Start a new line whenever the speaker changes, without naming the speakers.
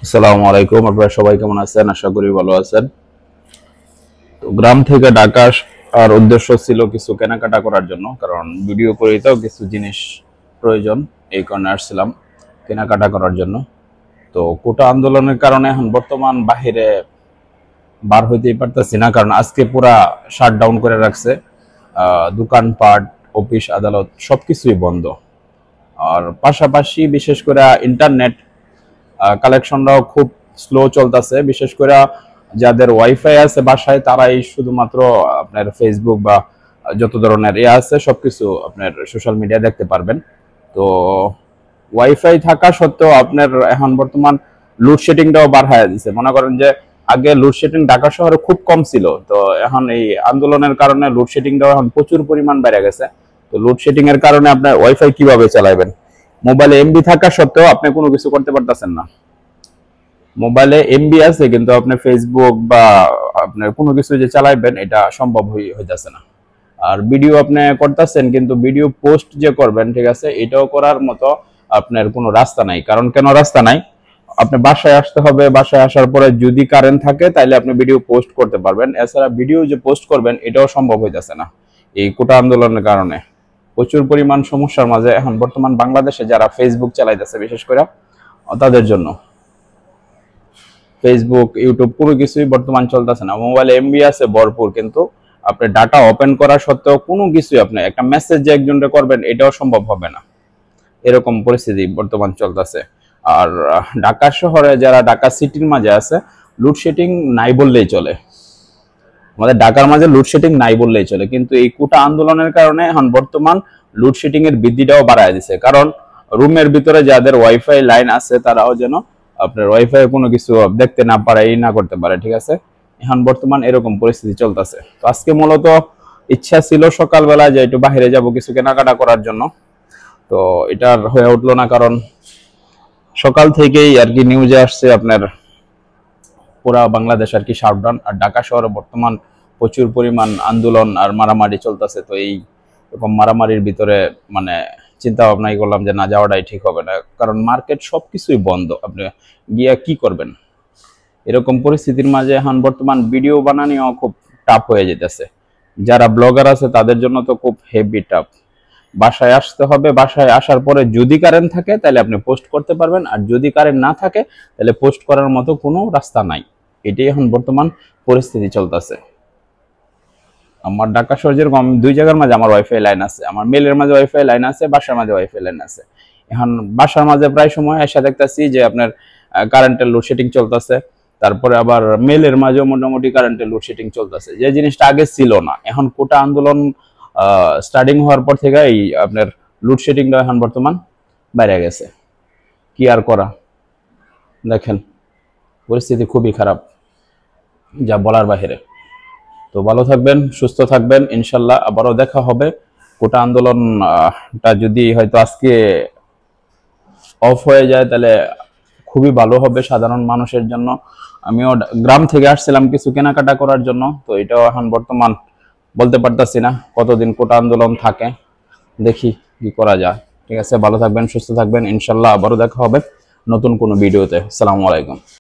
আসসালামু আলাইকুম। আপনারা সবাই কেমন আছেন? আশা করি ভালো আছেন। তো গ্রাম থেকে ঢাকা আর উদ্দেশ্য ছিল কিছু কেনাকাটা করার জন্য, কারণ ভিডিও করি তো কিছু জিনিস প্রয়োজন, এই কারণে আসছিলাম কেনাকাটা করার জন্য। তো কোটা আন্দোলনের কারণে এখন বর্তমান বাহিরে বার হইতেই পারতেছি না, কারণ আজকে পুরা শাটডাউন করে রাখছে। দোকানপাট, অফিস আদালত সবকিছুই বন্ধ। আর পাশাপাশি বিশেষ করে ইন্টারনেট কালেকশনটাও খুব স্লো চলতেছে। বিশেষ করে যাদের ওয়াইফাই আছে বাসায় তারাই শুধুমাত্র আপনার ফেসবুক বা যত ধরনের আছে সবকিছু আপনার সোশ্যাল মিডিয়া দেখতে পারবেন। তো ওয়াইফাই থাকা সত্ত্বেও আপনার এখন বর্তমান লোডশেডিংটাও বাড়ায় দিছে। মনে করেন যে আগে লোডশেডিং ঢাকা শহরে খুব কম ছিল, তো এখন এই আন্দোলনের কারণে লোডশেডিংটাও এখন প্রচুর পরিমাণ বেড়ে গেছে। তো লোডশেডিং এর কারণে আপনার ওয়াইফাই কিভাবে চালাবেন? মোবাইলে এমবি থাকা সত্ত্বেও আপনি কোনো কিছু করতে পারতেছেন না। মোবাইলে এমবি আছে কিন্তু আপনি ফেসবুক বা আপনার কোনো কিছু যে চালাইবেন এটা সম্ভব হইতাছে না। আর ভিডিও আপনি করতেছেন কিন্তু ভিডিও পোস্ট যে করবেন, ঠিক আছে, এটাও করার মতো আপনার কোনো রাস্তা নাই। কারণ কেন রাস্তা নাই? আপনি বাসায় আসতে হবে, বাসায় আসার পরে যদি কারেন্ট থাকে তাহলে আপনি ভিডিও পোস্ট করতে পারবেন। এছাড়া ভিডিও যে পোস্ট করবেন এটাও সম্ভব হইতাছে না এই কোটা আন্দোলনের কারণে। প্রচুর পরিমাণ সমস্যার মাঝে এখন বর্তমান বাংলাদেশে যারা ফেসবুক চালাইতেছে বিশেষ করে তাদের জন্য ফেসবুক, ইউটিউব কোনো কিছুই বর্তমান চলতেছে না। মোবাইলে এমবি আছে ভরপুর, কিন্তু আপনি ডাটা ওপেন করা সত্ত্বেও কোনো কিছুই আপনি একটা মেসেজ যে একজনকে করবেন এটাও সম্ভব হবে না। এরকম পরিস্থিতি বর্তমান চলতেছে। আর ঢাকা শহরে যারা ঢাকা সিটির মাঝে আছে, লোডশেডিং নাই বললেই চলে। আমাদের ঢাকার মাঝে লোডশেডিং নাই বললেই চলে, কিন্তু এই কোটা আন্দোলনের কারণে এখন বর্তমান লোডশেডিং এর বৃদ্ধিটাও বাড়ায় দিছে। কারণ রুমের ভিতরে যাদের ওয়াইফাই লাইন আছে তারাও যেন আপনার ওয়াইফাই কোনো কিছু দেখতে না পারে, এই না করতে পারে, ঠিক আছে। এখন বর্তমান এরকম পরিস্থিতি চলতেছে। তো আজকে মূলত ইচ্ছা ছিল সকালবেলা যে একটু বাইরে যাব কিছু কেনাকাটা করার জন্য, তো এটার হয়ে উঠলো না। কারণ সকাল থেকেই আর কি নিউজে আসছে আপনার পুরা বাংলাদেশ আর কি শাটডাউন, আর ঢাকা শহরে বর্তমান প্রচুর পরিমাণ আন্দোলন আর মারামারি চলতেছে। তো এই রকম মারামারির ভিতরে মানে চিন্তা ভাবনাই করলাম যে না যাওয়াটাই ঠিক হবে না, কারণ মার্কেট সবকিছুই বন্ধ। আপনি গিয়া কি করবেন? এরকম পরিস্থিতির মাঝে এখন বর্তমান ভিডিও বানানিও খুব টাফ হয়ে যেতেছে। যারা ব্লগার আছে তাদের জন্য তো খুব হেভি টাফ। বাসায় আসতে হবে, বাসায় আসার পরে যদি কারেন্ট থাকে তাহলে আপনি পোস্ট করতে পারবেন, আর যদি কারেন্ট না থাকে তাহলে পোস্ট করার মতো কোনো রাস্তা নাই। এটাই এখন বর্তমান পরিস্থিতি চলতেছে। আমার ঢাকা শহর যেরকম আমি দুই জায়গার মাঝে আমার ওয়াইফাই লাইন আছে, আমার মেলের মাঝে ওয়াইফাই লাইন আছে, বাসার মাঝে ওয়াইফাই লাইন আছে। এখন বাসার মাঝে প্রায় সময় এসে দেখতেছি যে আপনার কারেন্টের লোডশেডিং চলতেছে। তারপরে আবার মেলের মাঝেও মোটামুটি কারেন্টের লোডশেডিং চলতেছে, যে জিনিসটা আগে ছিল না। এখন কোটা আন্দোলন স্টার্টিং হওয়ার পর থেকে এই আপনার লোডশেডিংটা এখন বর্তমান বাইরে গেছে। কি আর করা, দেখেন পরিস্থিতি খুবই খারাপ, যা বলার বাহিরে। তো ভালো থাকবেন, সুস্থ থাকবেন, ইনশাল্লাহ আবারও দেখা হবে। কোটা আন্দোলনটা যদি হয়তো আজকে অফ হয়ে যায় তাহলে খুবই ভালো হবে সাধারণ মানুষের জন্য। আমিও গ্রাম থেকে আসছিলাম কিছু কেনাকাটা করার জন্য, তো এটাও এখন বর্তমান বলতে পারতাছি না কতদিন কোটা আন্দোলন থাকে, দেখি কি করা যায়। ঠিক আছে, ভালো থাকবেন, সুস্থ থাকবেন, ইনশাল্লাহ আবারও দেখা হবে নতুন কোনো ভিডিওতে। আসসালামু আলাইকুম।